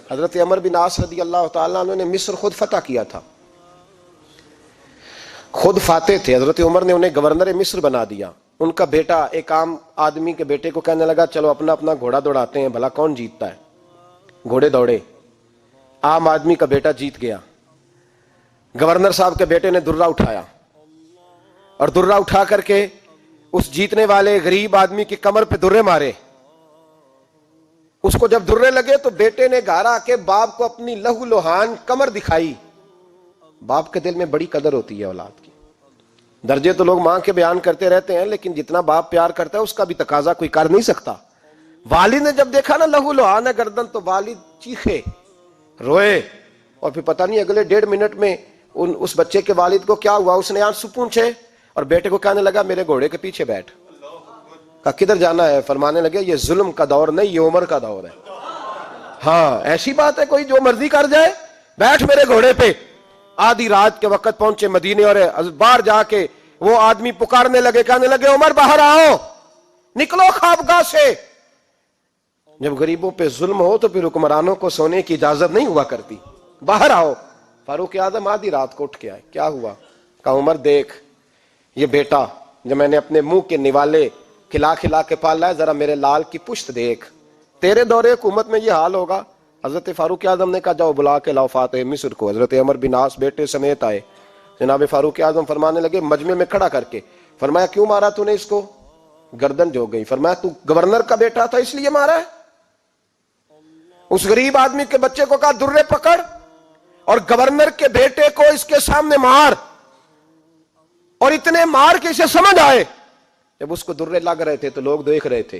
حضرت عمر بن عاص رضی اللہ تعالیٰ عنہ نے مصر خود فتح کیا تھا، خود فاتح تھے. حضرت عمر نے انہیں گورنر مصر بنا دیا. ان کا بیٹا ایک عام آدمی کے بیٹے کو کہنے لگا چلو اپنا اپنا گھوڑا دوڑاتے ہیں، بھلا کون جیتتا ہے. گھوڑے دوڑے، عام آدمی کا بیٹا جیت گیا. گورنر صاحب کے بیٹے نے درہ اٹھایا اور درہ اٹھا کر کے اس جیتنے والے غریب آدمی کی کمر پہ درے مارے. اس کو جب درے لگے تو بیٹے نے گھر آ کے باپ کو اپنی لہو لوہان کمر دکھائی. باپ کے دل میں بڑی قدر ہوتی ہے اولاد کی. درجے تو لوگ ماں کے بیان کرتے رہتے ہیں، لیکن جتنا باپ پیار کرتا ہے اس کا بھی تقاضا کوئی کر نہیں سکتا. والد نے جب دیکھا نا لہو لوہان ہے گردن، تو والد چیخے، روئے، اور پھر پتہ نہیں اگلے 1.5 منٹ میں اس بچے کے والد کو کیا ہوا. اس نے آنسو پونچھے اور بیٹے کو کہنے لگا میرے گھوڑے کے پیچھے بیٹھ. کہا کدھر جانا ہے؟ فرمانے لگے یہ ظلم کا دور نہیں، یہ عمر کا دور ہے. ہاں ایسی بات ہے کوئی جو مرضی کر جائے؟ بیٹھ میرے گھوڑے پہ. آدھی رات کے وقت پہنچے مدینے اور باہر جا کے وہ آدمی پکارنے لگے، کہنے لگے عمر باہر آؤ، نکلو خوابگاہ سے. جب غریبوں پہ ظلم ہو تو پھر حکمرانوں کو سونے کی اجازت نہیں ہوا کرتی. باہر آؤ. فاروق اعظم آدھی رات کو اٹھ کے آئے. کیا ہوا؟ کہا عمر دیکھ یہ بیٹا جو میں نے اپنے منہ کے نوالے کھلا کھلا کے پالا ہے، ذرا میرے لال کی پشت دیکھ. تیرے دور حکومت میں یہ حال ہوگا. حضرت فاروق اعظم نے کہا جاؤ بلا کے لاؤ فاتح مصر کو. حضرت عمر بن عاص بیٹے سمیت آئے. جناب فاروق اعظم فرمانے لگے مجمع میں کھڑا کر کے، فرمایا کیوں مارا تو نے اس کو؟ گردن جو گئی. فرمایا تو گورنر کا بیٹا تھا اس لیے مارا ہے؟ اس غریب آدمی کے بچے کو کہا درے پکڑ اور گورنر کے بیٹے کو اس کے سامنے مار، اور اتنے مار کے اسے سمجھ آئے. جب اس کو درے لگ رہے تھے تو لوگ دیکھ رہے تھے.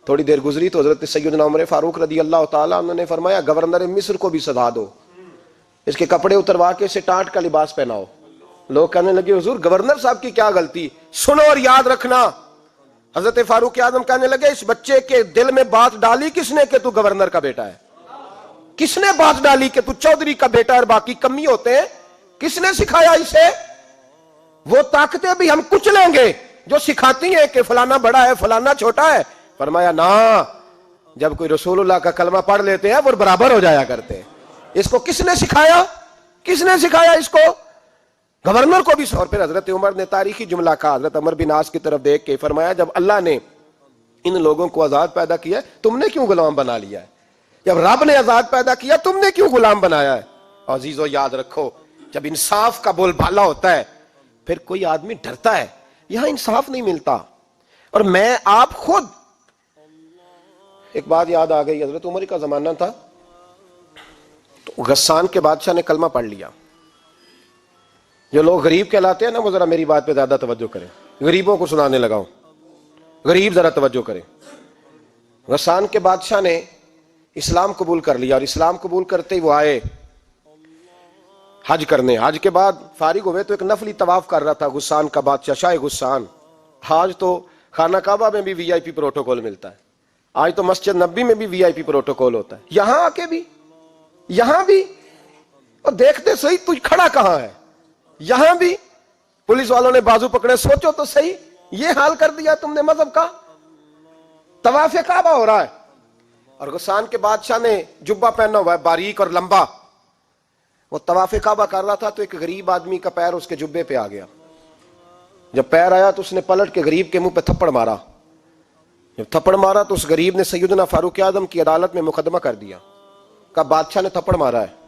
تھوڑی دیر گزری تو حضرت سیدنا عمر فاروق رضی اللہ تعالیٰ عنہ نے فرمایا گورنر مصر کو بھی سزا دو، اس کے کپڑے اتروا کے اسے ٹانٹ کا لباس پہناؤ. لوگ کہنے لگے حضور گورنر صاحب کی کیا غلطی؟ سنو اور یاد رکھنا. حضرت فاروق اعظم کہنے لگے اس بچے کے دل میں بات ڈالی کس نے کہ تو گورنر کا بیٹا ہے؟ کس نے بات ڈالی کہ تو چودھری کا بیٹا اور باقی کمی ہوتے ہیں؟ کس نے سکھایا اسے؟ وہ طاقتیں بھی ہم کچھ لیں گے جو سکھاتی ہیں کہ فلانا بڑا ہے فلانا چھوٹا ہے. فرمایا نا، جب کوئی رسول اللہ کا کلمہ پڑھ لیتے ہیں وہ برابر ہو جایا کرتے ہیں. اس کو کس نے سکھایا؟ کس نے سکھایا اس کو؟ گورنر کو بھی. اور پھر حضرت عمر نے تاریخی جملہ کہا حضرت عمر بن عاص کی طرف دیکھ کے، فرمایا جب اللہ نے ان لوگوں کو آزاد پیدا کیا ہے تم نے کیوں غلام بنا لیا ہے؟ جب رب نے آزاد پیدا کیا تم نے کیوں غلام بنایا ہے؟ عزیزو یاد رکھو جب انصاف کا بول بالا ہوتا ہے پھر کوئی آدمی ڈرتا ہے. یہاں انصاف نہیں ملتا. اور میں آپ خود ایک بات یاد آ گئی. حضرت عمر کا زمانہ تھا تو غسان کے بادشاہ نے کلمہ پڑھ لیا. جو لوگ غریب کہلاتے ہیں نا وہ ذرا میری بات پہ زیادہ توجہ کریں. غریبوں کو سنانے لگاؤں، غریب ذرا توجہ کریں. غسان کے بادشاہ نے اسلام قبول کر لیا اور اسلام قبول کرتے ہی وہ آئے حج کرنے. حج کے بعد فارغ ہوئے تو ایک نفلی طواف کر رہا تھا غسان کا بادشاہ شاہ غسان. آج تو خانہ کعبہ میں بھی VIP پروٹوکول ملتا ہے، آج تو مسجد نبی میں بھی VIP پروٹوکول ہوتا ہے. یہاں آ کے بھی، یہاں بھی، اور دیکھتے صحیح تو کھڑا کہاں ہے. یہاں بھی پولیس والوں نے بازو پکڑے. سوچو تو صحیح یہ حال کر دیا تم نے مذہب کا. طواف کعبہ ہو رہا ہے اور غسان کے بادشاہ نے جبہ پہنا ہوا ہے باریک اور لمبا. وہ طواف کعبہ کر رہا تھا تو ایک غریب آدمی کا پیر اس کے جبے پہ آ گیا. جب پیر آیا تو اس نے پلٹ کے غریب کے منہ پہ تھپڑ مارا. جب تھپڑ مارا تو اس غریب نے سیدنا فاروق اعظم کی عدالت میں مقدمہ کر دیا. کہا بادشاہ نے تھپڑ مارا ہے.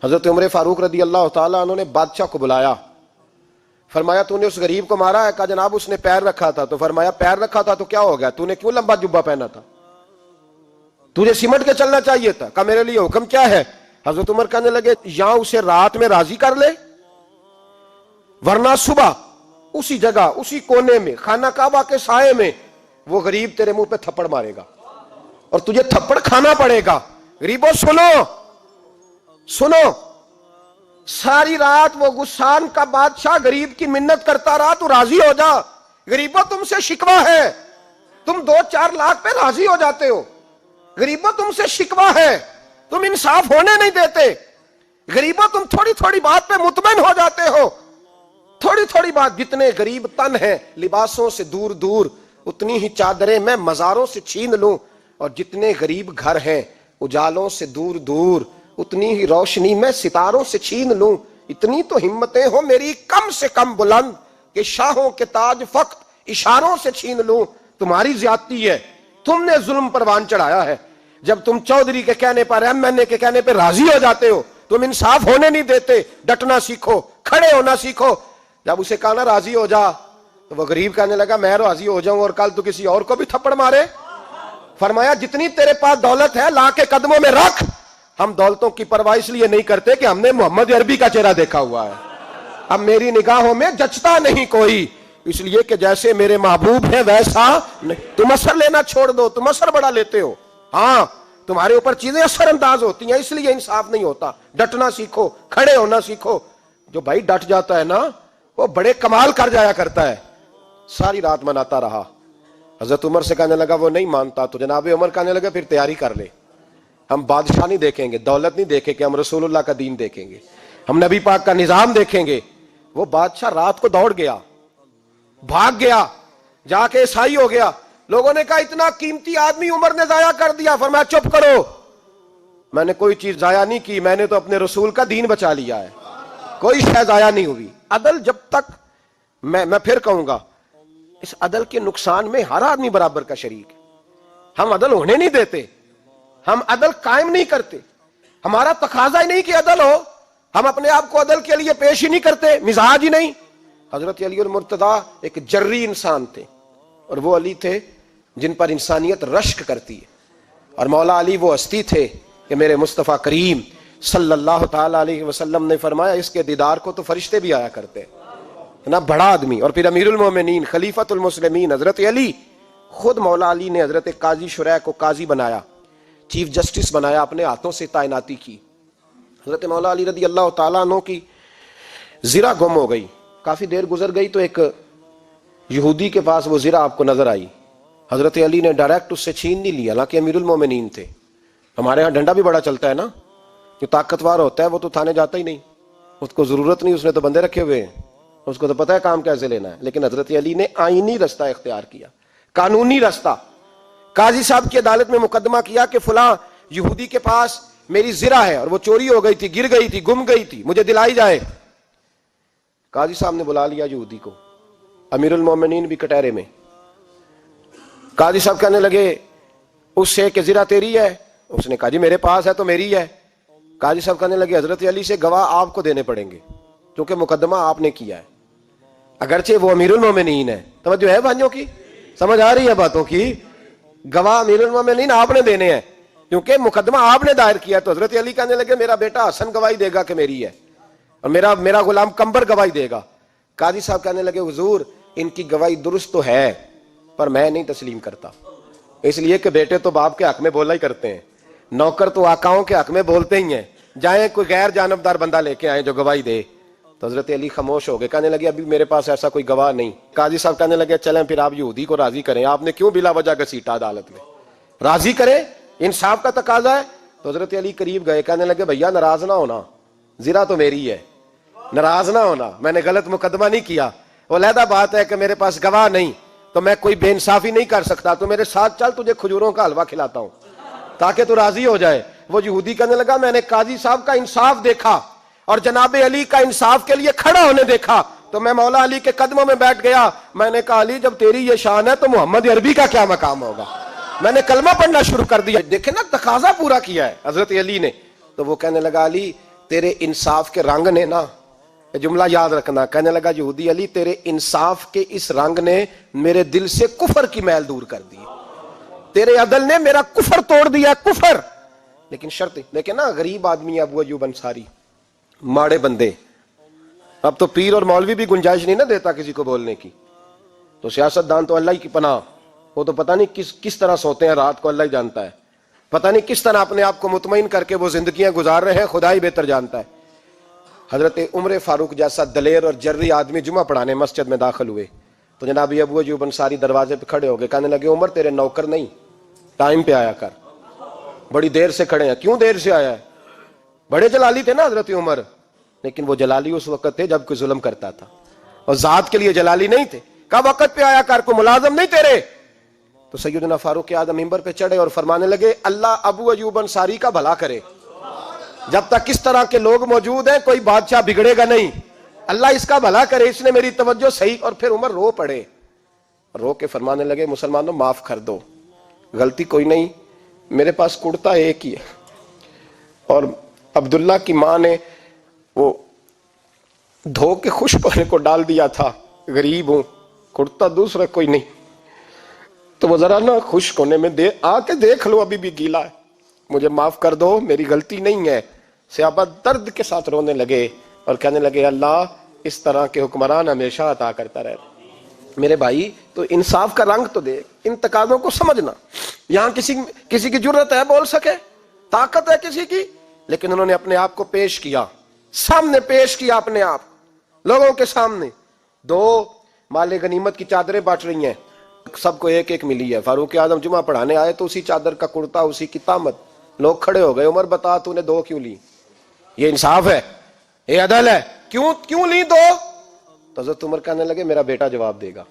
حضرت عمر فاروق رضی اللہ تعالیٰ عنہ نے بادشاہ کو بلایا. فرمایا تو نے اس غریب کو مارا ہے؟ کہا جناب اس نے پیر رکھا تھا. تو فرمایا پیر رکھا تھا تو کیا ہو گیا؟ تو نے کیوں لمبا جبہ پہنا تھا؟ تجھے سمٹ کے چلنا چاہیے تھا. کہا میرے لیے حکم کیا ہے؟ حضرت عمر کہنے لگے یہاں اسے رات میں راضی کر لے، ورنہ صبح اسی جگہ اسی کونے میں خانہ کعبہ کے سائے میں وہ غریب تیرے منہ پہ تھپڑ مارے گا اور تجھے تھپڑ کھانا پڑے گا. غریبوں سنو سنو، ساری رات وہ غسان کا بادشاہ غریب کی منت کرتا رہا تو راضی ہو جا. غریبوں تم سے شکوہ ہے، تم 2-4 لاکھ پہ راضی ہو جاتے ہو. غریبوں تم سے شکوہ ہے، تم انصاف ہونے نہیں دیتے. غریبوں تم تھوڑی تھوڑی بات پہ مطمئن ہو جاتے ہو. تھوڑی تھوڑی بات، جتنے غریب تن ہیں لباسوں سے دور دور اتنی ہی چادریں میں مزاروں سے چھین لوں، اور جتنے غریب گھر ہیں اجالوں سے دور دور اتنی ہی روشنی میں ستاروں سے چھین لوں. اتنی تو ہمتیں ہو میری کم سے کم بلند کہ شاہوں کے تاج فقط اشاروں سے چھین لوں. تمہاری زیادتی ہے, تم نے ظلم پروان چڑھایا ہے. جب تم چودھری کے کہنے پر, ایم این اے کے کہنے پہ راضی ہو جاتے ہو, تم انصاف ہونے نہیں دیتے. ڈٹنا سیکھو, کھڑے ہونا سیکھو. جب اسے کہا نا راضی ہو جا, تو وہ غریب کہنے لگا میں راضی ہو جاؤں اور کل تو کسی اور کو بھی تھپڑ مارے. فرمایا جتنی تیرے پاس دولت ہے لا کے قدموں میں رکھ. ہم دولتوں کی پرواہ اس لیے نہیں کرتے کہ ہم نے محمد عربی کا چہرہ دیکھا ہوا ہے. اب میری نگاہوں میں جچتا نہیں کوئی, اس لیے کہ جیسے میرے محبوب ہیں ویسا نہیں. تم اثر لینا چھوڑ دو, تم اثر بڑا لیتے ہو. ہاں تمہارے اوپر چیزیں اثر انداز ہوتی ہیں, اس لیے انصاف نہیں ہوتا. ڈٹنا سیکھو, کھڑے ہونا سیکھو. جو بھائی ڈٹ جاتا ہے نا وہ بڑے کمال کر جایا کرتا ہے. ساری رات مناتا رہا. حضرت عمر سے کہنے لگا وہ نہیں مانتا, تو جناب عمر کہنے لگا پھر تیاری کر لے. ہم بادشاہ نہیں دیکھیں گے, دولت نہیں دیکھیں گے, ہم رسول اللہ کا دین دیکھیں گے, ہم نبی پاک کا نظام دیکھیں گے. وہ بادشاہ رات کو دوڑ گیا, بھاگ گیا, جا کے عیسائی ہو گیا. لوگوں نے کہا اتنا قیمتی آدمی عمر نے ضائع کر دیا. فرمایا چپ کرو, میں نے کوئی چیز ضائع نہیں کی, میں نے تو اپنے رسول کا دین بچا لیا ہے. کوئی شے ضائع نہیں ہوئی. عدل جب تک, میں پھر کہوں گا, اس عدل کے نقصان میں ہر آدمی برابر کا شریک ہے. ہم عدل ہونے نہیں دیتے, ہم عدل قائم نہیں کرتے. ہمارا تقاضا ہی نہیں کہ عدل ہو, ہم اپنے آپ کو عدل کے لیے پیش ہی نہیں کرتے, مزاج ہی نہیں. حضرت علی المرتضیٰ ایک جری انسان تھے, اور وہ علی تھے جن پر انسانیت رشک کرتی ہے. اور مولا علی وہ ہستی تھے کہ میرے مصطفیٰ کریم صلی اللہ تعالی علیہ وسلم نے فرمایا اس کے دیدار کو تو فرشتے بھی آیا کرتے. نا بڑا آدمی, اور پھر امیر المومنین خلیفۃ المسلمین حضرت علی. خود مولا علی نے حضرت قاضی شریح کو قاضی بنایا, چیف جسٹس بنایا, اپنے ہاتھوں سے تعیناتی کی. حضرت مولا علی رضی اللہ تعالیٰ عنہ کی زرہ گم ہو گئی. کافی دیر گزر گئی تو ایک یہودی کے پاس وہ زرہ آپ کو نظر آئی. حضرت علی نے ڈائریکٹ اس سے چھین نہیں لیا, حالانکہ امیر المومنین تھے. ہمارے ہاں ڈنڈا بھی بڑا چلتا ہے نا, جو طاقتور ہوتا ہے وہ تو تھانے جاتا ہی نہیں, اس کو ضرورت نہیں, اس نے تو بندے رکھے ہوئے ہیں, اس کو تو پتہ ہے کام کیسے لینا ہے. لیکن حضرت علی نے آئینی رستہ اختیار کیا, قانونی رستہ. قاضی صاحب کی عدالت میں مقدمہ کیا کہ فلاں یہودی کے پاس میری زرہ ہے اور وہ چوری ہو گئی تھی, گر گئی تھی, گم گئی تھی, مجھے دلائی جائے. قاضی صاحب نے بلا لیا یہودی کو, امیر المومنین بھی کٹہرے میں. قاضی صاحب کہنے لگے اس سے کہ زرہ تیری ہے؟ اس نے کہا جی میرے پاس ہے تو میری ہے. قاضی صاحب کہنے لگے حضرت علی سے گواہ آپ کو دینے پڑیں گے کیونکہ مقدمہ آپ نے کیا ہے, اگرچہ وہ امیر المومنین ہے. توجہ ہے بھائیوں کی, سمجھ آ رہی ہے باتوں کی؟ گواہ امیر المومنین آپ نے دینے ہیں کیونکہ مقدمہ آپ نے دائر کیا. تو حضرت علی کہنے لگے میرا بیٹا حسن گواہی دے گا کہ میری ہے, اور میرا غلام کمبر گواہی دے گا. قاضی صاحب کہنے لگے حضور ان کی گواہی درست تو ہے پر میں نہیں تسلیم کرتا, اس لیے کہ بیٹے تو باپ کے حق میں بولا ہی کرتے ہیں, نوکر تو آقاؤں کے حق میں بولتے ہی ہیں. جائیں کوئی غیر جانبدار بندہ لے کے آئے جو گواہی دے. تو حضرت علی خاموش ہو گئے, کہنے لگے ابھی میرے پاس ایسا کوئی گواہ نہیں. قاضی صاحب کہنے لگے چلیں پھر آپ یہودی کو راضی کریں, آپ نے کیوں بلا وجہ گھسیٹا عدالت میں, راضی کریں, انصاف کا تقاضا ہے. تو حضرت علی قریب گئے, کہنے لگے بھیا ناراض نہ ہونا, زرہ تو میری ہے, ناراض نہ ہونا, میں نے غلط مقدمہ نہیں کیا. وہ علیحدہ بات ہے کہ میرے پاس گواہ نہیں تو میں کوئی بے انصافی نہیں کر سکتا, تو میرے ساتھ چل تجھے کھجوروں کا حلوہ کھلاتا ہوں تاکہ تو راضی ہو جائے. وہ یہودی کہنے لگا میں نے قاضی صاحب کا انصاف دیکھا اور جناب علی کا انصاف کے لیے کھڑا ہونے دیکھا تو میں مولا علی کے قدموں میں بیٹھ گیا. میں نے کہا علی جب تیری یہ شان ہے تو محمد عربی کا کیا مقام ہوگا. میں نے کلمہ پڑھنا شروع کر دیا. دیکھیں نا تقاضا پورا کیا ہے حضرت علی نے. تو وہ کہنے لگا علی تیرے انصاف کے رنگ نے نا, جملہ یاد رکھنا, کہنے لگا یہودی علی تیرے انصاف کے اس رنگ نے میرے دل سے کفر کی میل دور کر دی, تیرے عدل نے میرا کفر توڑ دیا, کفر. لیکن شرط دیکھیں نا, غریب آدمی ابو ایوب انصاری, ماڑے بندے, اب تو پیر اور مولوی بھی گنجائش نہیں نہ دیتا کسی کو بولنے کی. تو سیاست دان تو اللہ ہی کی پناہ, وہ تو پتہ نہیں کس طرح سوتے ہیں رات کو, اللہ ہی جانتا ہے. پتہ نہیں کس طرح اپنے آپ کو مطمئن کر کے وہ زندگیاں گزار رہے ہیں, خدا ہی بہتر جانتا ہے. حضرت عمر فاروق جیسا دلیر اور جرری آدمی جمعہ پڑھانے مسجد میں داخل ہوئے تو جناب ابو ایوب انصاری دروازے پہ کھڑے ہو گئے, کہنے لگے عمر تیرے نوکر نہیں, ٹائم پہ آیا کر, بڑی دیر سے کھڑے ہیں. کیوں دیر سے آیا ہے؟ بڑے جلالی تھے نا حضرت عمر, لیکن وہ جلالی اس وقت تھے جب کوئی ظلم کرتا تھا, اور ذات کے لیے جلالی نہیں تھے. کہا وقت پہ آیا کر, کو ملازم نہیں تیرے. تو سیدنا فاروق اعظم منبر پہ چڑھے اور فرمانے لگے اللہ ابو ایوب انصاری کا بھلا کرے، جب تک اس طرح کے لوگ موجود ہیں کوئی بادشاہ بگڑے گا نہیں، اللہ اس کا بھلا کرے، اس نے میری توجہ صحیح۔ اور پھر عمر رو پڑے، رو کے فرمانے لگے مسلمانوں معاف کر دو، غلطی کوئی نہیں، میرے پاس کرتا ایک ہی ہے، اور عبداللہ کی ماں نے وہ دھو کے خشک ہونے کو ڈال دیا تھا، غریب ہوں، کرتا دوسرا کوئی نہیں، تو وہ ذرا نا خشک ہونے میں آ کے دیکھ لو ابھی بھی گیلا ہے، مجھے معاف کر دو، میری غلطی نہیں ہے۔ صحابہ درد کے ساتھ رونے لگے اور کہنے لگے اللہ اس طرح کے حکمران ہمیشہ عطا کرتا رہے۔ میرے بھائی تو انصاف کا رنگ تو دیکھ، ان تقاضوں کو سمجھنا۔ یہاں کسی کی جرت ہے بول سکے، طاقت ہے کسی کی، لیکن انہوں نے اپنے آپ کو پیش کیا، سامنے پیش کیا اپنے آپ لوگوں کے سامنے۔ دو مال غنیمت کی چادریں بانٹ رہی ہیں، سب کو ایک ایک ملی ہے۔ فاروق اعظم جمعہ پڑھانے آئے تو اسی چادر کا کرتا، اسی کی تامت، لوگ کھڑے ہو گئے، عمر بتا تو نے دو کیوں لی؟ یہ انصاف ہے، یہ عدل ہے، کیوں لی دو؟ تو حضرت عمر کہنے لگے میرا بیٹا جواب دے گا۔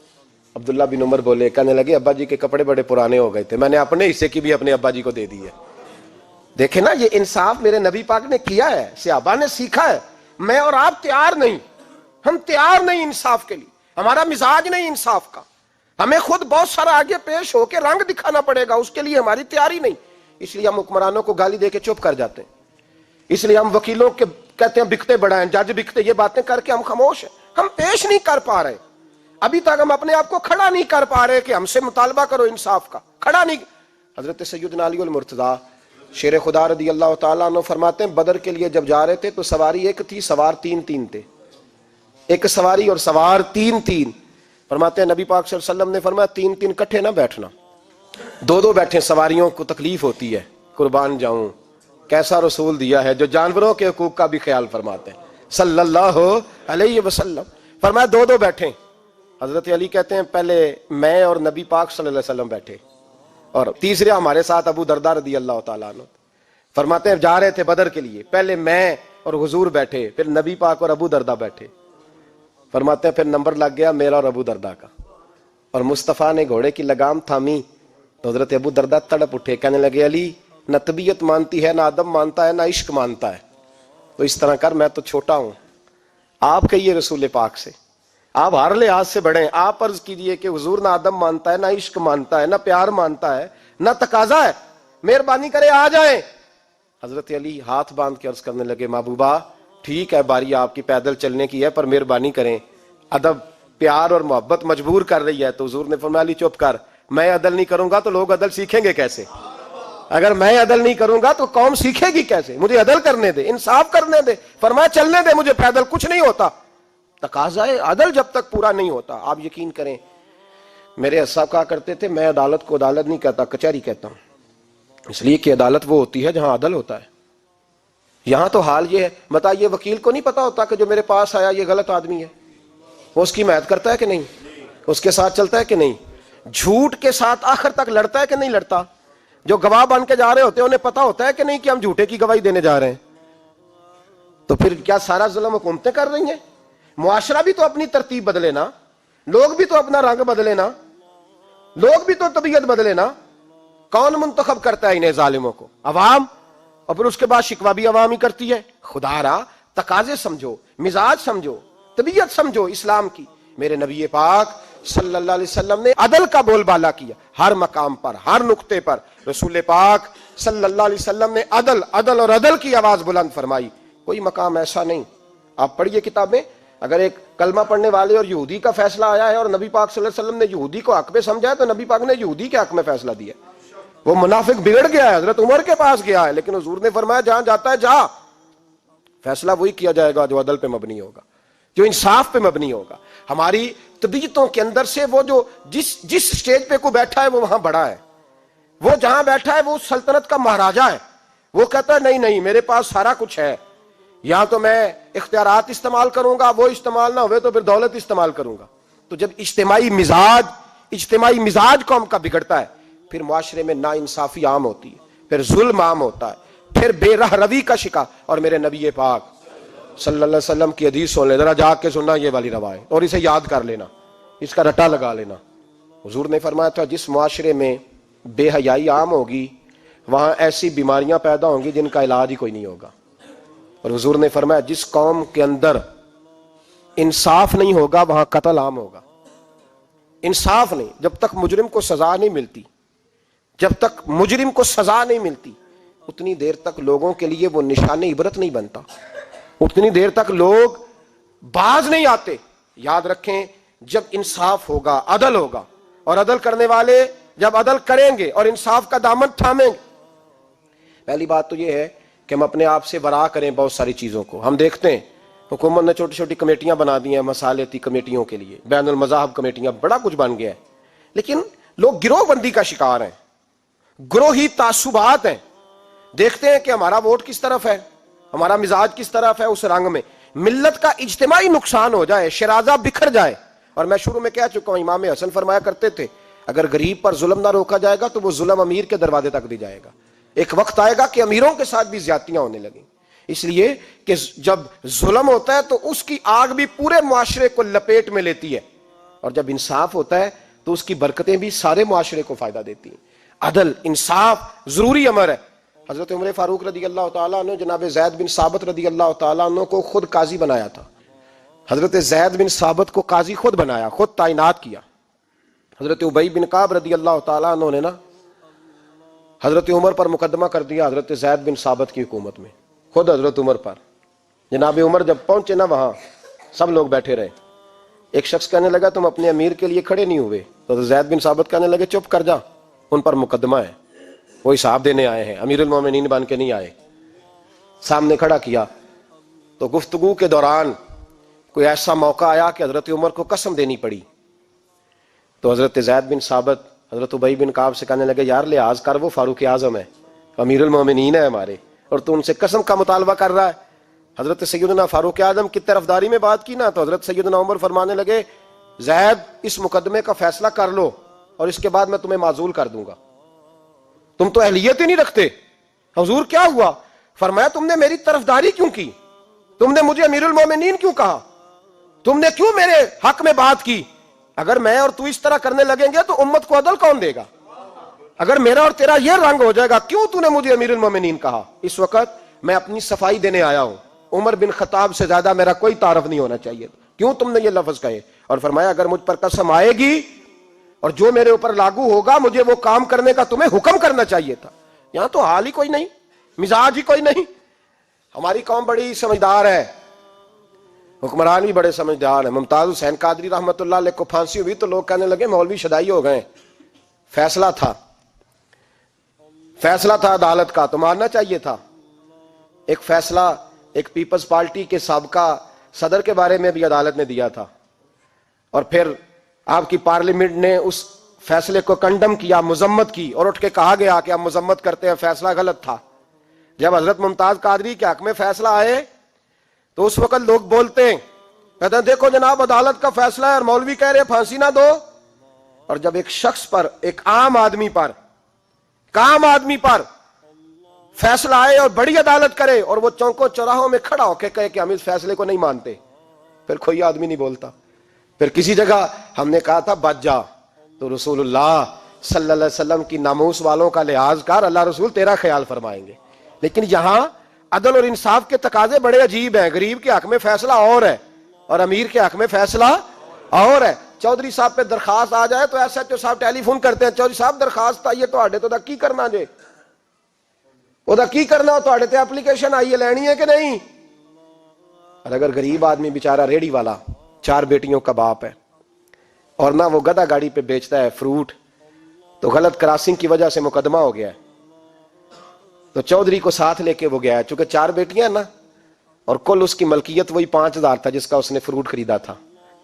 عبداللہ بن عمر بولے، کہنے لگے ابا جی کے کپڑے بڑے پرانے ہو گئے تھے، میں نے اپنے حصے کی بھی اپنے ابا جی کو دے دی ہے۔ دیکھیں نا، یہ انصاف میرے نبی پاک نے کیا ہے، صحابہ نے سیکھا ہے۔ میں اور آپ تیار نہیں، ہم تیار نہیں انصاف کے لیے، ہمارا مزاج نہیں انصاف کا، ہمیں خود بہت سارا آگے پیش ہو کے رنگ دکھانا پڑے گا، اس کے لیے ہماری تیاری نہیں۔ اس لیے ہم حکمرانوں کو گالی دے کے چپ کر جاتے ہیں، اس لیے ہم وکیلوں کے کہتے ہیں بکتے بڑا ہیں، جج بکتے، یہ باتیں کر کے ہم خاموش ہیں، ہم پیش نہیں کر پا رہے، ابھی تک ہم اپنے آپ کو کھڑا نہیں کر پا رہے کہ ہم سے مطالبہ کرو انصاف کا، کھڑا نہیں۔ حضرت سیدنا علی المرتضیٰ شیر خدا رضی اللہ تعالیٰ عنہ فرماتے ہیں بدر کے لیے جب جا رہے تھے تو سواری ایک تھی، سوار تین تھے، ایک سواری اور سوار تین۔ فرماتے ہیں نبی پاک صلی اللہ علیہ وسلم نے فرمایا تین کٹھے نہ بیٹھنا، دو بیٹھیں، سواریوں کو تکلیف ہوتی ہے، قربان جاؤں کیسا رسول دیا ہے جو جانوروں کے حقوق کا بھی خیال فرماتے ہیں صلی اللہ علیہ وسلم۔ فرمایا دو بیٹھیں۔ حضرت علی کہتے ہیں پہلے میں اور نبی پاک صلی اللہ علیہ وسلم بیٹھے، اور تیسرے ہمارے ساتھ ابو درداء رضی اللہ تعالیٰ عنہ۔ فرماتے ہیں جا رہے تھے بدر کے لیے، پہلے میں اور حضور بیٹھے، پھر نبی پاک اور ابو درداء بیٹھے۔ فرماتے ہیں پھر نمبر لگ گیا میرا اور ابو درداء کا، اور مصطفیٰ نے گھوڑے کی لگام تھامی تو حضرت ابو درداء تڑپ اٹھے، کہنے لگے علی نہ طبیعت مانتی ہے، نہ ادب مانتا ہے، نہ عشق مانتا ہے، تو اس طرح کر، میں تو چھوٹا ہوں، آپ کہیے رسول پاک سے، آپ ہر لحاظ سے بڑے ہیں، آپ عرض کیجئے کہ حضور نہ ادب مانتا ہے، نہ عشق مانتا ہے، نہ پیار مانتا ہے، نہ تقاضا ہے، مہربانی کرے آ جائیں۔ حضرت علی ہاتھ باندھ کے عرض کرنے لگے محبوبہ ٹھیک ہے، باری آپ کی پیدل چلنے کی ہے، پر مہربانی کریں، ادب پیار اور محبت مجبور کر رہی ہے۔ تو حضور نے فرمایا علی چپ کر، میں عدل نہیں کروں گا تو لوگ عدل سیکھیں گے کیسے؟ اگر میں عدل نہیں کروں گا تو قوم سیکھے گی کیسے؟ مجھے عدل کرنے دے، انصاف کرنے دے۔ فرمایا چلنے دے مجھے پیدل، کچھ نہیں ہوتا، تقاضا ہے عدل جب تک پورا نہیں ہوتا۔ آپ یقین کریں میرے اساتذہ کہا کرتے تھے میں عدالت کو عدالت نہیں کہتا، کچہری کہتا ہوں، اس لیے کہ عدالت وہ ہوتی ہے جہاں عدل ہوتا ہے۔ یہاں تو حال یہ ہے، بتائیے وکیل کو نہیں پتا ہوتا کہ جو میرے پاس آیا یہ غلط آدمی ہے، وہ اس کی حمایت کرتا ہے کہ نہیں، اس کے ساتھ چلتا ہے کہ نہیں، جھوٹ کے ساتھ آخر تک لڑتا ہے کہ نہیں لڑتا؟ جو گواہ بن کے جا رہے ہوتے ہیں انہیں پتا ہوتا ہے کہ نہیں کہ ہم جھوٹے کی گواہی دینے جا رہے ہیں؟ تو پھر کیا سارا ظلم حکومتیں کر رہی ہیں؟ معاشرہ بھی تو اپنی ترتیب بدلے نا، لوگ بھی تو اپنا رنگ بدلے نا، لوگ بھی تو طبیعت بدلے نا۔ کون منتخب کرتا ہے انہیں ظالموں کو؟ عوام، اور پھر اس کے بعد شکوہ بھی عوام ہی کرتی ہے۔ خدا را تقاضے سمجھو، مزاج سمجھو، طبیعت سمجھو اسلام کی۔ میرے نبی پاک صلی اللہ علیہ وسلم نے عدل کا بول بالا کیا، ہر مقام پر، ہر نقطے پر رسول پاک صلی اللہ علیہ وسلم نے عدل اور عدل کی آواز بلند فرمائی۔ کوئی مقام ایسا نہیں، آپ پڑھیے کتابیں، اگر ایک کلمہ پڑھنے والے اور یہودی کا فیصلہ آیا ہے اور نبی پاک صلی اللہ علیہ وسلم نے یہودی کو حق میں سمجھا ہے تو نبی پاک نے یہودی کے حق میں فیصلہ دیا۔ وہ منافق بگڑ گیا ہے، حضرت عمر کے پاس گیا ہے، لیکن حضور نے فرمایا جہاں جاتا ہے جا، فیصلہ وہی کیا جائے گا جو عدل پہ مبنی ہوگا، جو انصاف پہ مبنی ہوگا۔ ہماری طبیعتوں کے اندر سے وہ جو جس سٹیج پہ کوئی بیٹھا ہے وہ وہاں بڑا ہے، وہ جہاں بیٹھا ہے وہ سلطنت کا مہاراجہ ہے، وہ کہتا ہے نہیں میرے پاس سارا کچھ ہے، یہاں تو میں اختیارات استعمال کروں گا، وہ استعمال نہ ہوئے تو پھر دولت استعمال کروں گا۔ تو جب اجتماعی مزاج قوم کا بگڑتا ہے پھر معاشرے میں نا انصافی عام ہوتی ہے، پھر ظلم عام ہوتا ہے، پھر بے راہ روی کا شکار۔ اور میرے نبی پاک صلی اللہ علیہ وسلم کی حدیث سن لے ذرا، جا کے سننا یہ والی روایت، اور اسے یاد کر لینا، اس کا رٹا لگا لینا۔ حضور نے فرمایا تھا جس معاشرے میں بے حیائی عام ہوگی وہاں ایسی بیماریاں پیدا ہوں گی جن کا علاج ہی کوئی نہیں ہوگا. اور حضور نے فرمایا جس قوم کے اندر انصاف نہیں ہوگا وہاں قتل عام ہوگا. انصاف نہیں، جب تک مجرم کو سزا نہیں ملتی، جب تک مجرم کو سزا نہیں ملتی اتنی دیر تک لوگوں کے لیے وہ نشان عبرت نہیں بنتا، اتنی دیر تک لوگ باز نہیں آتے. یاد رکھیں جب انصاف ہوگا، عدل ہوگا، اور عدل کرنے والے جب عدل کریں گے اور انصاف کا دامن تھامیں گے. پہلی بات تو یہ ہے کہ ہم اپنے آپ سے ورا کریں بہت ساری چیزوں کو. ہم دیکھتے ہیں حکومت نے چھوٹی چھوٹی کمیٹیاں بنا دی ہیں مصالحتی کمیٹیوں کے لیے، بین المذاہب کمیٹیاں، بڑا کچھ بن گیا ہے، لیکن لوگ گروہ بندی کا شکار ہیں، گروہی تعصبات ہیں. دیکھتے ہیں کہ ہمارا ووٹ کس طرف ہے، ہمارا مزاج کس طرف ہے، اس رنگ میں ملت کا اجتماعی نقصان ہو جائے، شرازہ بکھر جائے. اور میں شروع میں کہہ چکا ہوں، امام حسن فرمایا کرتے تھے اگر غریب پر ظلم نہ روکا جائے گا تو وہ ظلم امیر کے دروازے تک بھی جائے گا. ایک وقت آئے گا کہ امیروں کے ساتھ بھی زیادتیاں ہونے لگیں، اس لیے کہ جب ظلم ہوتا ہے تو اس کی آگ بھی پورے معاشرے کو لپیٹ میں لیتی ہے، اور جب انصاف ہوتا ہے تو اس کی برکتیں بھی سارے معاشرے کو فائدہ دیتی ہیں. عدل، انصاف ضروری امر ہے. حضرت عمر فاروق رضی اللہ تعالیٰ عنہ جناب زید بن ثابت رضی اللہ تعالیٰ عنہ کو خود قاضی بنایا تھا. حضرت زید بن ثابت کو قاضی خود بنایا، خود تعینات کیا. حضرت ابی بن کعب رضی اللہ تعالیٰ عنہ نے نا حضرت عمر پر مقدمہ کر دیا حضرت زید بن ثابت کی حکومت میں، خود حضرت عمر پر. جناب عمر جب پہنچے نا وہاں سب لوگ بیٹھے رہے. ایک شخص کہنے لگا تم اپنے امیر کے لیے کھڑے نہیں ہوئے، تو زید بن ثابت کہنے لگے چپ کر جا، ان پر مقدمہ ہے، وہ حساب دینے آئے ہیں، امیر المومنین بن کے نہیں آئے. سامنے کھڑا کیا تو گفتگو کے دوران کوئی ایسا موقع آیا کہ حضرت عمر کو قسم دینی پڑی. تو حضرت زید بن ثابت حضرت ابی بن کعب سے کہنے لگے یار لحاظ کر، وہ فاروق اعظم ہے، امیر المومنین ہے ہمارے، اور تو ان سے قسم کا مطالبہ کر رہا ہے. حضرت سیدنا فاروق اعظم کی طرفداری میں بات کی نا تو حضرت سیدنا عمر فرمانے لگے زید اس مقدمے کا فیصلہ کر لو اور اس کے بعد میں تمہیں معزول کر دوں گا، تم تو اہلیت ہی نہیں رکھتے. حضور کیا ہوا؟ فرمایا تم نے میری طرفداری کیوں کی، تم نے مجھے امیر المومنین کیوں کہا، تم نے کیوں میرے حق میں بات کی؟ اگر میں اور تو اس طرح کرنے لگیں گے تو امت کو عدل کون دے گا؟ اگر میرا اور تیرا یہ رنگ ہو جائے گا، کیوں تو نے مجھے امیر المومنین کہا؟ اس وقت میں اپنی صفائی دینے آیا ہوں، عمر بن خطاب سے زیادہ میرا کوئی تعارف نہیں ہونا چاہیے، کیوں تم نے یہ لفظ کہے؟ اور فرمایا اگر مجھ پر قسم آئے گی اور جو میرے اوپر لاگو ہوگا مجھے وہ کام کرنے کا تمہیں حکم کرنا چاہیے تھا. یہاں تو حال ہی کوئی نہیں، مزاج ہی کوئی نہیں. ہماری قوم بڑی سمجھدار ہے، حکمران بھی بڑے سمجھدار ہیں. ممتاز حسین قادری رحمۃ اللہ علیہ کو پھانسی ہوئی تو لوگ کہنے لگے مولوی شدائی ہو گئے. فیصلہ تھا عدالت کا تو ماننا چاہیے تھا. ایک فیصلہ ایک پیپلز پارٹی کے سابقہ صدر کے بارے میں بھی عدالت نے دیا تھا، اور پھر آپ کی پارلیمنٹ نے اس فیصلے کو کنڈم کیا، مذمت کی، اور اٹھ کے کہا گیا کہ ہم مذمت کرتے ہیں، فیصلہ غلط تھا. جب حضرت ممتاز قادری کے حق میں فیصلہ آئے تو اس وقت لوگ بولتے ہیں، کہتے ہیں دیکھو جناب عدالت کا فیصلہ ہے اور مولوی کہہ رہے پھانسی نہ دو. اور جب ایک شخص پر، ایک عام آدمی پر فیصلہ آئے اور بڑی عدالت کرے اور وہ چوکوں چوراہوں میں کھڑا ہو کے کہے کہ ہم اس فیصلے کو نہیں مانتے، پھر کوئی آدمی نہیں بولتا. پھر کسی جگہ ہم نے کہا تھا بچ جا، تو رسول اللہ صلی اللہ علیہ وسلم کی ناموس والوں کا لحاظ کر، اللہ رسول تیرا خیال فرمائیں گے. لیکن یہاں عدل اور انصاف کے تقاضے بڑے عجیب ہیں. غریب کے حق میں فیصلہ اور ہے اور امیر کے حق میں فیصلہ اور ہے. چودھری صاحب پہ درخواست آ جائے تو ایس ایچ او صاحب ٹیلی فون کرتے ہیں، چودھری صاحب درخواست آئیے تو کی کرنا جے، وہ کی کرنا تے تے اپلیکیشن آئیے لینی ہے کہ نہیں. اور اگر غریب آدمی بیچارہ ریڑی والا 4 بیٹیوں کا باپ ہے اور نہ وہ گدھا گاڑی پہ بیچتا ہے فروٹ، تو غلط کراسنگ کی وجہ سے مقدمہ ہو گیا ہے، تو چودھری کو ساتھ لے کے وہ گیا ہے، چونکہ 4 بیٹیاں نا اور کل اس کی ملکیت وہی 5000 تھا جس کا اس نے فروٹ خریدا تھا.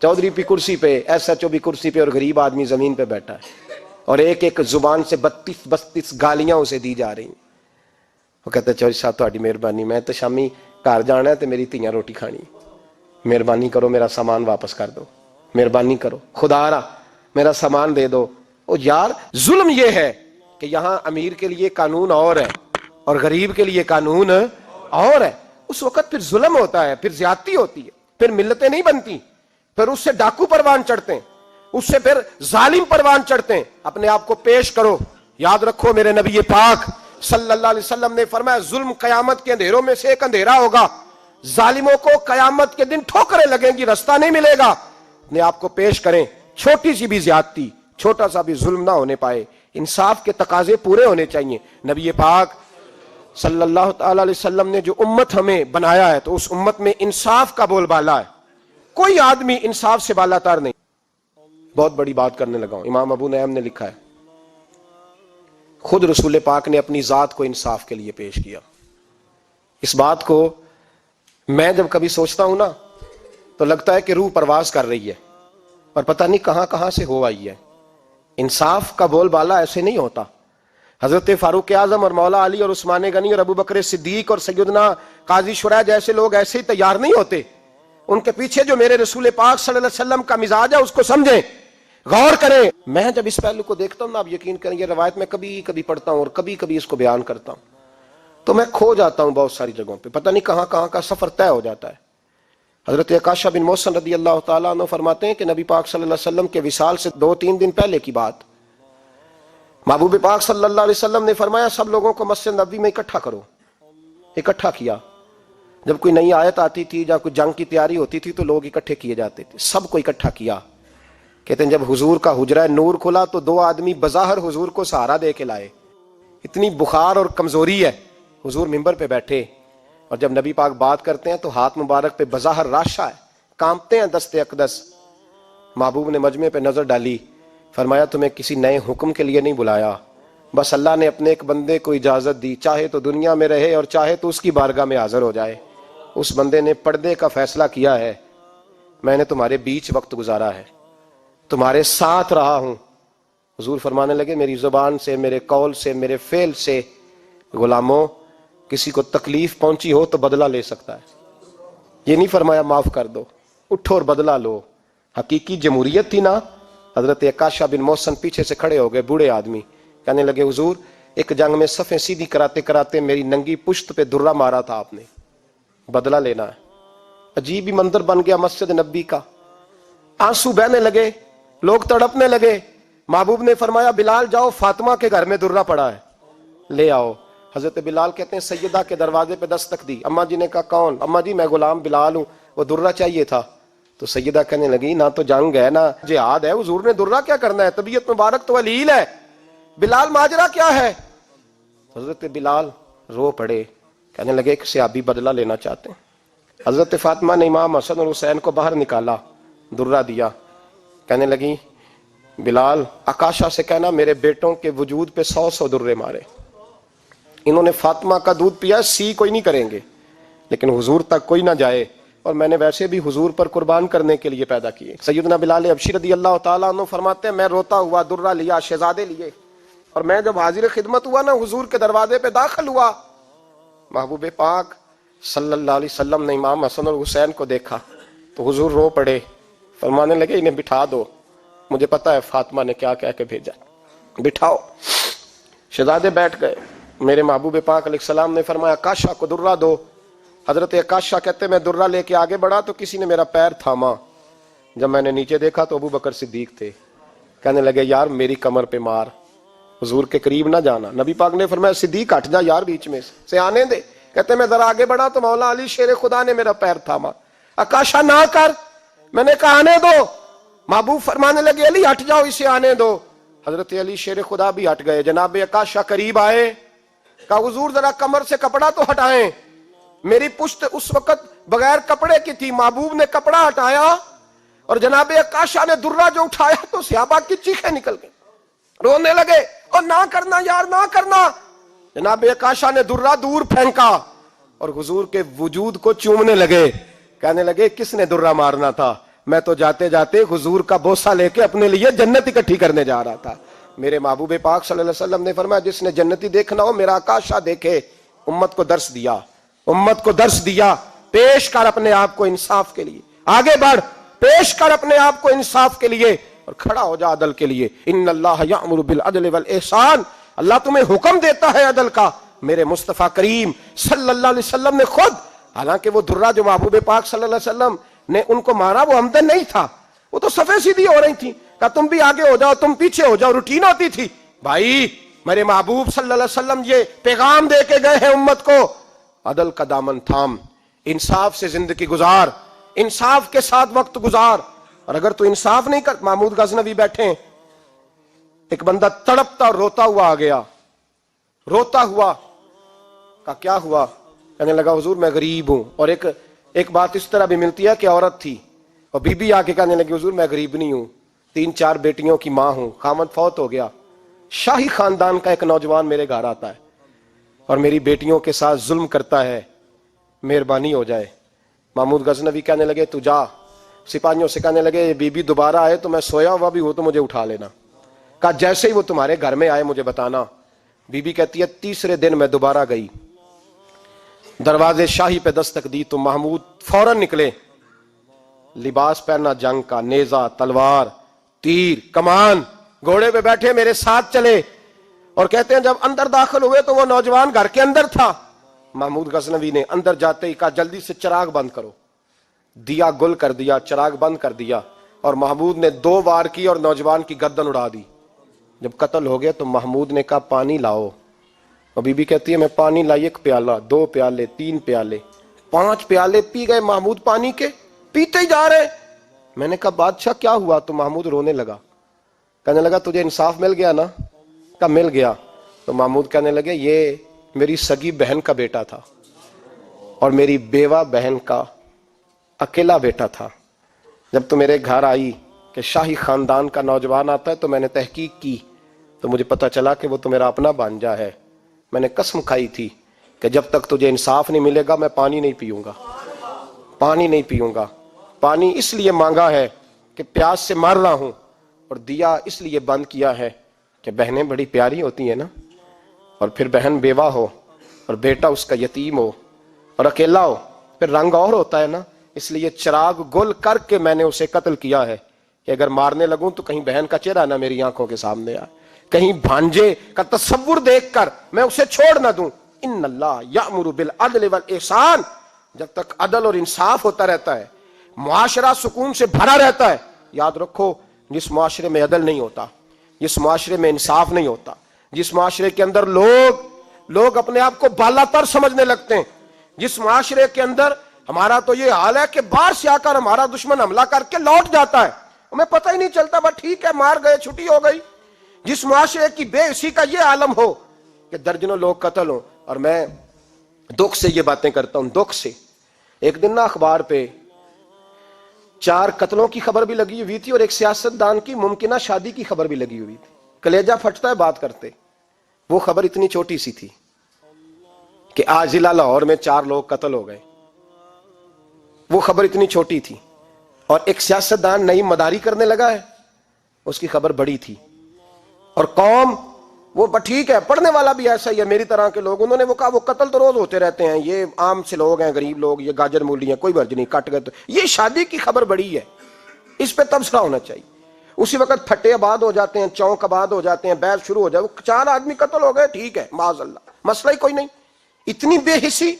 چودھری بھی کرسی پہ، ایس ایچ او بھی کرسی پہ، اور غریب آدمی زمین پہ بیٹھا ہے، اور ایک ایک زبان سے 32 گالیاں اسے دی جا رہی. وہ کہتے ہیں چودھری صاحب تہاڈی مہربانی، میں تو شامی گھر جانا ہے تو میری تیاں روٹی کھانی، مہربانی کرو میرا سامان واپس کر دو، مہربانی کرو خدا را میرا سامان دے دو. او یار ظلم یہ ہے کہ یہاں امیر کے لیے قانون اور ہے اور غریب کے لیے قانون اور ہے. اس وقت پھر ظلم ہوتا ہے، پھر زیادتی ہوتی ہے، پھر ملتیں نہیں بنتی، پھر اس سے ڈاکو پروان چڑھتے ہیں. اس سے پھر ظالم پروان چڑھتے ہیں. اپنے آپ کو پیش کرو. یاد رکھو میرے نبی پاک صلی اللہ علیہ وسلم نے فرمایا ظلم قیامت کے اندھیروں میں سے ایک اندھیرا ہوگا. ظالموں کو قیامت کے دن ٹھوکریں لگیں گی, رستہ نہیں ملے گا. اپنے آپ کو پیش کریں. چھوٹی سی بھی زیادتی, چھوٹا سا بھی ظلم نہ ہونے پائے. انصاف کے تقاضے پورے ہونے چاہیے. نبی پاک صلی اللہ تعالی علیہ وسلم نے جو امت ہمیں بنایا ہے تو اس امت میں انصاف کا بول بالا ہے. کوئی آدمی انصاف سے بالا تر نہیں. بہت بڑی بات کرنے لگا ہوں. امام ابو نعیم نے لکھا ہے, خود رسول پاک نے اپنی ذات کو انصاف کے لیے پیش کیا. اس بات کو میں جب کبھی سوچتا ہوں نا تو لگتا ہے کہ روح پرواز کر رہی ہے, پر پتہ نہیں کہاں کہاں سے ہو آئی ہے. انصاف کا بول بالا ایسے نہیں ہوتا. حضرت فاروق اعظم اور مولا علی اور عثمان غنی اور ابو بکر صدیق اور سیدنا قاضی شرح جیسے لوگ ایسے ہی تیار نہیں ہوتے. ان کے پیچھے جو میرے رسول پاک صلی اللہ علیہ وسلم کا مزاج ہے اس کو سمجھیں, غور کریں. میں جب اس پہلو کو دیکھتا ہوں نا, آپ یقین کریں, یہ روایت میں کبھی کبھی پڑھتا ہوں اور کبھی کبھی اس کو بیان کرتا ہوں تو میں کھو جاتا ہوں بہت ساری جگہوں پہ. پتہ نہیں کہاں کہاں کا سفر طے ہو جاتا ہے. حضرت عکاشہ بن محصن رضی اللہ تعالیٰ عنہ فرماتے ہیں کہ نبی پاک صلی اللہ علیہ وسلم کے وصال سے 2-3 دن پہلے کی بات, محبوب پاک صلی اللہ علیہ وسلم نے فرمایا سب لوگوں کو مسجد نبوی میں اکٹھا کرو. اکٹھا کیا. جب کوئی نئی آیت آتی تھی یا کوئی جنگ کی تیاری ہوتی تھی تو لوگ اکٹھے کیے جاتے تھے. سب کو اکٹھا کیا. کہتے ہیں جب حضور کا حجرہ نور کھلا تو 2 آدمی بظاہر حضور کو سہارا دے کے لائے. اتنی بخار اور کمزوری ہے. حضور منبر پہ بیٹھے اور جب نبی پاک بات کرتے ہیں تو ہاتھ مبارک پہ بظاہر راشا ہے, کانپتے ہیں دستے اقدس. محبوب نے مجمع پہ نظر ڈالی, فرمایا تمہیں کسی نئے حکم کے لیے نہیں بلایا, بس اللہ نے اپنے ایک بندے کو اجازت دی, چاہے تو دنیا میں رہے اور چاہے تو اس کی بارگاہ میں حاضر ہو جائے. اس بندے نے پردے کا فیصلہ کیا ہے. میں نے تمہارے بیچ وقت گزارا ہے, تمہارے ساتھ رہا ہوں. حضور فرمانے لگے میری زبان سے, میرے قول سے, میرے فعل سے غلاموں کسی کو تکلیف پہنچی ہو تو بدلہ لے سکتا ہے. یہ نہیں فرمایا معاف کر دو, اٹھو اور بدلہ لو. حقیقی جمہوریت تھی نا. حضرت عکاشہ بن محصن پیچھے سے کھڑے ہو گئے, بوڑھے آدمی, کہنے لگے حضور ایک جنگ میں صفیں سیدھی کراتے کراتے میری ننگی پشت پہ درہ مارا تھا آپ نے, بدلہ لینا ہے. عجیب ہی منظر بن گیا مسجد نبی کا. آنسو بہنے لگے, لوگ تڑپنے لگے. محبوب نے فرمایا بلال جاؤ, فاطمہ کے گھر میں درہ پڑا ہے, لے آؤ. حضرت بلال کہتے ہیں سیدہ کے دروازے پہ دستک دی. اماں جی نے کہا کون؟ اماں جی میں غلام بلال ہوں, وہ درہ چاہیے تھا. تو سیدہ کہنے لگی نہ تو جنگ ہے نہ جہاد ہے, حضور نے درہ کیا کرنا ہے, طبیعت مبارک تو علیل ہے. بلال ماجرا کیا ہے؟ حضرت بلال رو پڑے, کہنے لگے ایک صحابی بدلہ لینا چاہتے ہیں. حضرت فاطمہ نے امام حسن اور حسین کو باہر نکالا, درہ دیا. کہنے لگی بلال عکاشہ سے کہنا میرے بیٹوں کے وجود پہ 100 درے مارے. انہوں نے فاطمہ کا دودھ پیا, سی کوئی نہیں کریں گے لیکن حضور تک کوئی نہ جائے, اور میں نے ویسے بھی حضور پر قربان کرنے کے لیے پیدا کیے. سیدنا بلال حبشی رضی اللہ تعالیٰ عنہ فرماتے ہیں میں روتا ہوا درہ لیا, شہزادے لیے, اور میں جب حاضر خدمت ہوا نا حضور کے دروازے پہ داخل ہوا, محبوب پاک صلی اللہ علیہ وسلم نے امام حسن اور حسین کو دیکھا تو حضور رو پڑے, فرمانے لگے انہیں بٹھا دو, مجھے پتا ہے فاطمہ نے کیا کہہ کے بھیجا, بٹھاؤ. شہزادے بیٹھ گئے. میرے محبوب پاک علیہ السلام نے فرمایا عکاشہ کو درہ دو. حضرت عکاشہ کہتے میں درہ لے کے آگے بڑھا تو کسی نے میرا پیر تھاما. جب میں نے نیچے دیکھا تو ابو بکر صدیق تھے. کہنے لگے یار میری کمر پہ مار, حضور کے قریب نہ جانا. نبی پاک نے فرمایا صدیق ہٹ جا یار, بیچ میں سے آنے دے. کہتے میں ذرا آگے بڑھا تو مولا علی شیر خدا نے میرا پیر تھاما. عکاشہ نہ کر, میں نے کہا آنے دو. محبوب فرمانے لگے علی ہٹ جاؤ, اسے آنے دو. حضرت علی شیر خدا بھی ہٹ گئے. جناب عکاشہ قریب آئے, کہا حضور ذرا کمر سے کپڑا تو ہٹائیں, میری پشت اس وقت بغیر کپڑے کی تھی. محبوب نے کپڑا ہٹایا اور جناب عکاشہ نے درہ جو اٹھایا تو صحابہ کی چیخیں نکل گئی, رونے لگے اور نہ کرنا یار نہ کرنا. جناب عکاشہ نے درہ دور پھینکا اور حضور کے وجود کو چومنے لگے. کہنے لگے کس نے درہ مارنا تھا, میں تو جاتے جاتے حضور کا بوسہ لے کے اپنے لیے جنت اکٹھی کرنے جا رہا تھا. میرے محبوب پاک صلی اللہ علیہ وسلم نے فرمایا جس نے جنتی دیکھنا ہو میرا عکاشہ دیکھے. امت کو درس دیا, امت کو درس دیا. پیش کر اپنے آپ کو انصاف کے لیے, آگے بڑھ, پیش کر اپنے آپ کو انصاف کے لیے اور کھڑا ہو جا عدل کے لیے. ان اللہ یأمر بالعدل والاحسان, اللہ تمہیں حکم دیتا ہے عدل کا. میرے مصطفیٰ کریم صلی اللہ علیہ وسلم نے خود, حالانکہ وہ درہ جو محبوب پاک صلی اللہ علیہ وسلم نے ان کو مارا وہ عمدن نہیں تھا, وہ تو صفیں سیدھی ہو رہی تھی, کہا تم بھی آگے ہو جاؤ, تم پیچھے ہو جاؤ, روٹین ہوتی تھی. بھائی میرے محبوب صلی اللہ علیہ وسلم یہ پیغام دے کے گئے ہیں امت کو, عدل کا دامن تھام, انصاف سے زندگی گزار, انصاف کے ساتھ وقت گزار. اور اگر تو انصاف نہیں کر, محمود غزنوی بیٹھے ہیں, ایک بندہ تڑپتا اور روتا ہوا آ گیا, روتا ہوا, کہا کیا ہوا؟ کہنے لگا حضور میں غریب ہوں. اور ایک بات اس طرح بھی ملتی ہے کہ عورت تھی اور بی بی آ کے کہنے لگی حضور میں غریب نہیں ہوں, 3-4 بیٹیوں کی ماں ہوں, خامد فوت ہو گیا. شاہی خاندان کا ایک نوجوان میرے گھر آتا ہے اور میری بیٹیوں کے ساتھ ظلم کرتا ہے, مہربانی ہو جائے. محمود غزنوی کہنے لگے تو جا, سپاہیوں سے کہنے لگے بی بی دوبارہ آئے تو میں سویا ہوا بھی ہوں تو مجھے اٹھا لینا. کہا جیسے ہی وہ تمہارے گھر میں آئے مجھے بتانا. بی بی کہتی ہے تیسرے دن میں دوبارہ گئی, دروازے شاہی پہ دستک دی تو محمود فوراً نکلے, لباس پہنا جنگ کا, نیزہ, تلوار, تیر, کمان, گھوڑے پہ بیٹھے میرے ساتھ چلے. اور کہتے ہیں جب اندر داخل ہوئے تو وہ نوجوان گھر کے اندر تھا. محمود غزنوی نے اندر جاتے ہی کہا جلدی سے چراغ بند کرو, دیا گل کر دیا, چراغ بند کر دیا, اور محمود نے 2 وار کی اور نوجوان کی گردن اڑا دی. جب قتل ہو گیا تو محمود نے کہا پانی لاؤ, اور بی بی کہتی ہے میں پانی لائی, 1 پیالہ, 2 پیالے, 3 پیالے, 5 پیالے پی گئے محمود پانی کے, پیتے ہی جا رہے. میں نے کہا بادشاہ کیا ہوا؟ تو محمود رونے لگا, کہنے لگا تجھے انصاف مل گیا نا؟ کہا مل گیا. تو محمود کہنے لگے یہ میری سگی بہن کا بیٹا تھا اور میری بیوہ بہن کا اکیلا بیٹا تھا. جب تو میرے گھر آئی کہ شاہی خاندان کا نوجوان آتا ہے تو میں نے تحقیق کی تو مجھے پتا چلا کہ وہ تو میرا اپنا بھانجا ہے. میں نے قسم کھائی تھی کہ جب تک تجھے انصاف نہیں ملے گا میں پانی نہیں پیوں گا, پانی نہیں پیوں گا. پانی اس لیے مانگا ہے کہ پیاس سے مر رہا ہوں, اور دیا اس لیے بند کیا ہے کہ بہنیں بڑی پیاری ہوتی ہیں نا, اور پھر بہن بیوہ ہو اور بیٹا اس کا یتیم ہو اور اکیلا ہو پھر رنگ اور ہوتا ہے نا. اس لیے چراغ گل کر کے میں نے اسے قتل کیا ہے کہ اگر مارنے لگوں تو کہیں بہن کا چہرہ نہ میری آنکھوں کے سامنے آئے, کہیں بھانجے کا تصور دیکھ کر میں اسے چھوڑ نہ دوں. ان اللہ یأمر بالعدل والاحسان, جب تک عدل اور انصاف ہوتا رہتا ہے, معاشرہ سکون سے بھرا رہتا ہے. یاد رکھو جس معاشرے میں عدل نہیں ہوتا, جس معاشرے میں انصاف نہیں ہوتا, جس معاشرے کے اندر لوگ اپنے آپ کو بالا تر سمجھنے لگتے ہیں, جس معاشرے کے اندر ہمارا تو یہ حال ہے کہ باہر سے آ کر ہمارا دشمن حملہ کر کے لوٹ جاتا ہے, ہمیں پتہ ہی نہیں چلتا, بس ٹھیک ہے مار گئے چھٹی ہو گئی. جس معاشرے کی بے حسی کا یہ عالم ہو کہ درجنوں لوگ قتل ہوں. اور میں دکھ سے یہ باتیں کرتا ہوں, دکھ سے. ایک دن نا اخبار پہ 4 قتلوں کی خبر بھی لگی ہوئی تھی اور ایک سیاستدان کی ممکنہ شادی کی خبر بھی لگی ہوئی تھی. کلیجہ پھٹتا ہے بات کرتے. وہ خبر اتنی چھوٹی سی تھی کہ آج ضلع لاہور میں 4 لوگ قتل ہو گئے. وہ خبر اتنی چھوٹی تھی, اور ایک سیاستدان نئی مداری کرنے لگا ہے, اس کی خبر بڑی تھی. اور قوم وہ ٹھیک ہے, پڑھنے والا بھی ایسا ہی ہے میری طرح کے لوگ, انہوں نے وہ کہا وہ قتل تو روز ہوتے رہتے ہیں, یہ عام سے لوگ ہیں, غریب لوگ, یہ گاجر مولی ہیں, کوئی مرض نہیں, کٹ گئے تو یہ شادی کی خبر بڑی ہے, اس پہ تبصرہ ہونا چاہیے. اسی وقت پھٹے آباد ہو جاتے ہیں, چونک آباد ہو جاتے ہیں, بحث شروع ہو جائے, وہ 4 آدمی قتل ہو گئے, ٹھیک ہے معاذ اللہ, مسئلہ ہی کوئی نہیں. اتنی بے حسی,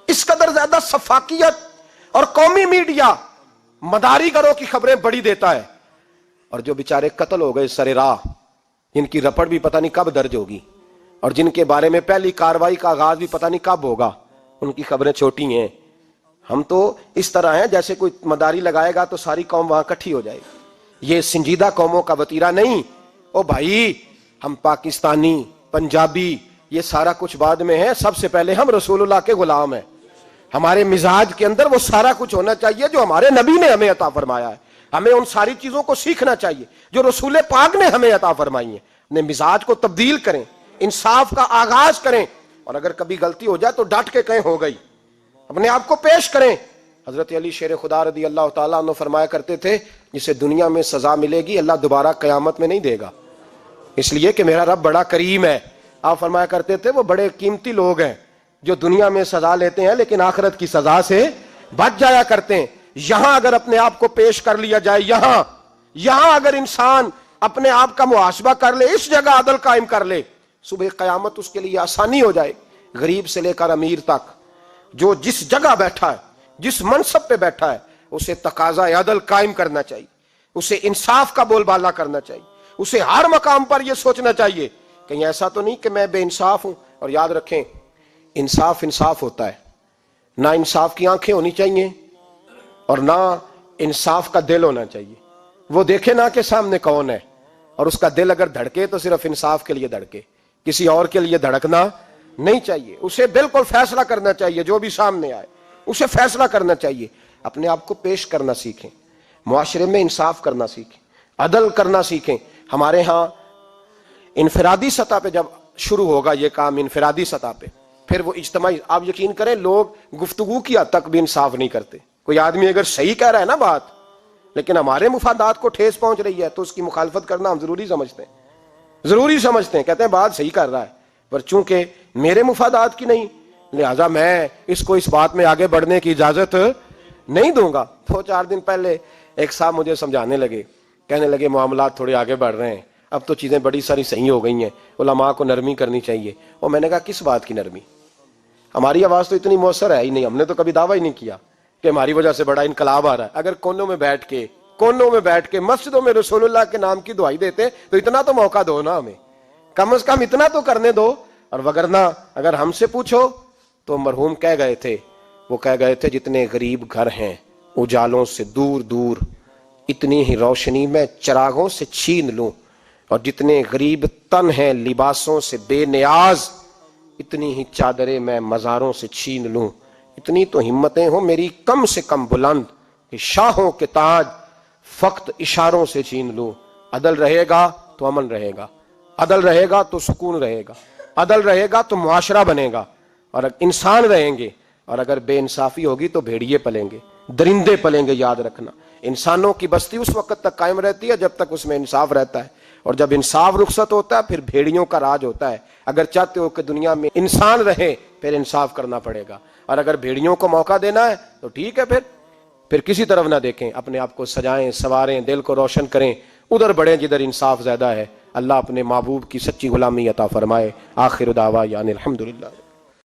اس قدر زیادہ سفاکیت, اور قومی میڈیا مداری گروہ کی خبریں بڑی دیتا ہے. اور جو بیچارے قتل ہو گئے سر راہ, جن کی رپٹ بھی پتہ نہیں کب درج ہوگی, اور جن کے بارے میں پہلی کاروائی کا آغاز بھی پتہ نہیں کب ہوگا, ان کی خبریں چھوٹی ہیں. ہم تو اس طرح ہیں جیسے کوئی مداری لگائے گا تو ساری قوم وہاں اکٹھی ہو جائے گی. یہ سنجیدہ قوموں کا وتیرہ نہیں. او بھائی, ہم پاکستانی, پنجابی, یہ سارا کچھ بعد میں ہے, سب سے پہلے ہم رسول اللہ کے غلام ہیں. ہمارے مزاج کے اندر وہ سارا کچھ ہونا چاہیے جو ہمارے نبی نے ہمیں عطا فرمایا ہے. ہمیں ان ساری چیزوں کو سیکھنا چاہیے جو رسول پاک نے ہمیں عطا فرمائی ہیں. اپنے مزاج کو تبدیل کریں, انصاف کا آغاز کریں, اور اگر کبھی غلطی ہو جائے تو ڈٹ کے کہیں ہو گئی, اپنے آپ کو پیش کریں. حضرت علی شیر خدا رضی اللہ تعالیٰ عنہ فرمایا کرتے تھے جسے دنیا میں سزا ملے گی اللہ دوبارہ قیامت میں نہیں دے گا, اس لیے کہ میرا رب بڑا کریم ہے. آپ فرمایا کرتے تھے وہ بڑے قیمتی لوگ ہیں جو دنیا میں سزا لیتے ہیں لیکن آخرت کی سزا سے بچ جایا کرتے ہیں. یہاں اگر اپنے آپ کو پیش کر لیا جائے, یہاں اگر انسان اپنے آپ کا محاسبہ کر لے, اس جگہ عدل قائم کر لے, صبح قیامت اس کے لیے آسانی ہو جائے. غریب سے لے کر امیر تک جو جس جگہ بیٹھا ہے, جس منصب پہ بیٹھا ہے, اسے تقاضا عدل قائم کرنا چاہیے. اسے انصاف کا بول بالا کرنا چاہیے، اسے ہر مقام پر یہ سوچنا چاہیے کہیں ایسا تو نہیں کہ میں بے انصاف ہوں۔ اور یاد رکھیں انصاف انصاف ہوتا ہے، نہ انصاف کی آنکھیں ہونی چاہیے اور نہ انصاف کا دل ہونا چاہیے۔ وہ دیکھے نہ کہ سامنے کون ہے، اور اس کا دل اگر دھڑکے تو صرف انصاف کے لیے دھڑکے، کسی اور کے لیے دھڑکنا نہیں چاہیے۔ اسے بالکل فیصلہ کرنا چاہیے، جو بھی سامنے آئے اسے فیصلہ کرنا چاہیے۔ اپنے آپ کو پیش کرنا سیکھیں، معاشرے میں انصاف کرنا سیکھیں، عدل کرنا سیکھیں۔ ہمارے ہاں انفرادی سطح پہ جب شروع ہوگا یہ کام، انفرادی سطح پہ، پھر وہ اجتماعی، آپ یقین کریں لوگ گفتگو کی حد تک بھی انصاف نہیں کرتے۔ کوئی آدمی اگر صحیح کہہ رہا ہے نا بات، لیکن ہمارے مفادات کو ٹھیس پہنچ رہی ہے، تو اس کی مخالفت کرنا ہم ضروری سمجھتے ہیں، کہتے ہیں بات صحیح کر رہا ہے، پر چونکہ میرے مفادات کی نہیں، لہذا میں اس کو اس بات میں آگے بڑھنے کی اجازت نہیں دوں گا۔ 2-4 دن پہلے ایک صاحب مجھے سمجھانے لگے، کہنے لگے معاملات تھوڑے آگے بڑھ رہے ہیں، اب تو چیزیں بڑی ساری صحیح ہو گئی ہیں، علماء کو نرمی کرنی چاہیے۔ اور میں نے کہا کس بات کی نرمی؟ ہماری آواز تو اتنی مؤثر ہے ہی نہیں، ہم نے تو کبھی دعویٰ ہی نہیں کیا کہ ہماری وجہ سے بڑا انقلاب آ رہا ہے۔ اگر کونوں میں بیٹھ کے مسجدوں میں رسول اللہ کے نام کی دعائی دیتے تو اتنا تو موقع دو نا ہمیں، کم از کم اتنا تو کرنے دو۔ اور وگرنہ اگر ہم سے پوچھو تو مرحوم کہہ گئے تھے جتنے غریب گھر ہیں اجالوں سے دور دور، اتنی ہی روشنی میں چراغوں سے چھین لوں، اور جتنے غریب تن ہیں لباسوں سے بے نیاز، اتنی ہی چادریں میں مزاروں سے چھین لوں۔ اتنی تو ہمتیں ہوں میری کم سے کم بلند کہ شاہوں کے تاج فقط اشاروں سے چھین لوں۔ عدل رہے گا تو امن رہے گا، عدل رہے گا تو سکون رہے گا، عدل رہے گا تو معاشرہ بنے گا، اور انسان رہیں گے۔ اور اگر بے انصافی ہوگی تو بھیڑیے پلیں گے، درندے پلیں گے۔ یاد رکھنا انسانوں کی بستی اس وقت تک قائم رہتی ہے جب تک اس میں انصاف رہتا ہے، اور جب انصاف رخصت ہوتا ہے پھر بھیڑیوں کا راج ہوتا ہے۔ اگر چاہتے ہو کہ دنیا میں انسان رہے پھر انصاف کرنا پڑے گا، اور اگر بھیڑیوں کو موقع دینا ہے تو ٹھیک ہے، پھر کسی طرف نہ دیکھیں، اپنے آپ کو سجائیں، سواریں، دل کو روشن کریں، ادھر بڑھیں جدھر انصاف زیادہ ہے۔ اللہ اپنے محبوب کی سچی غلامی عطا فرمائے۔ آخر دعوانا الحمدللہ۔